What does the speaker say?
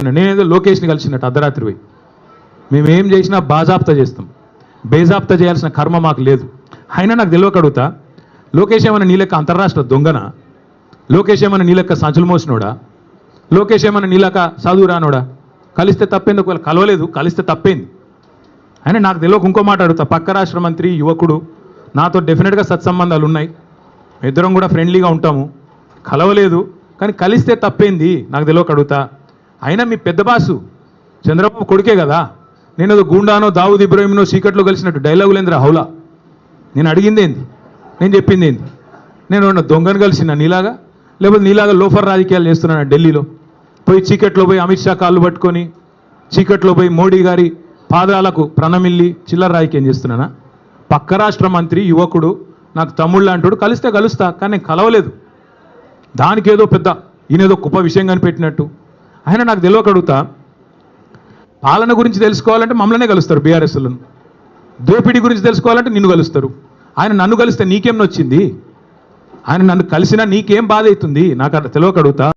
నేనేదో లోకేష్ని కలిసినట్టు అర్ధరాత్రి పోయి మేమేం చేసినా బాజాప్తా చేస్తాం, బేజాప్తా చేయాల్సిన కర్మ మాకు లేదు. అయినా నాకు తెలియక అడుగుతా, లోకేష్ ఏమన్నా నీ లెక్క అంతర్రాష్ట్ర దొంగనా? లోకేష్ ఏమన్నా నీ లెక్క సంచులు మోసినోడా? లోకేష్ ఏమన్నా నీ లెక్క చదువు రానోడా? కలిస్తే తప్పేంది, ఒకవేళ కలవలేదు కలిస్తే తప్పేంది. అయినా నాకు తెలియక ఇంకో మాట అడుగుతా, పక్క రాష్ట్ర మంత్రి యువకుడు, నాతో డెఫినెట్గా సత్సంబంధాలు ఉన్నాయి, ఇద్దరం కూడా ఫ్రెండ్లీగా ఉంటాము, కలవలేదు కానీ కలిస్తే తప్పేంది నాకు తెలియక అడుగుతా. అయినా మీ పెద్ద బాసు చంద్రబాబు కొడుకే కదా, నేను ఏదో గూండానో దావుద్ ఇబ్రాహింనో చీకట్లో కలిసినట్టు డైలాగులేంద్ర హౌలా. నేను అడిగింది ఏంది, నేను చెప్పింది ఏంది? నేను ఉన్న దొంగను కలిసిన నీలాగా, లేకపోతే నీలాగా లోఫర్ రాజకీయాలు చేస్తున్నాను ఢిల్లీలో పోయి, చీకట్లో పోయి అమిత్ షా కాళ్ళు పట్టుకొని, చీకట్లో పోయి మోడీ గారి పాదాలకు ప్రణమిల్లి చిల్లర రాజకీయం చేస్తున్నానా? పక్క రాష్ట్ర మంత్రి యువకుడు నాకు తమ్ముళ్ళు అంటాడు, కలిస్తే కలుస్తా కానీ నేను కలవలేదు. దానికి ఏదో పెద్ద ఈయనేదో గొప్ప విషయం కనిపెట్టినట్టు. ఆయన నాకు తెలియక అడుగుతా, పాలన గురించి తెలుసుకోవాలంటే మమ్మల్నే కలుస్తారు బీఆర్ఎస్లను, దోపిడీ గురించి తెలుసుకోవాలంటే నిన్ను కలుస్తారు. ఆయన నన్ను కలిస్తే నీకేం నొచ్చింది? ఆయన నన్ను కలిసినా నీకేం బాధ అవుతుంది నాకు తెలియక అడుగుతా.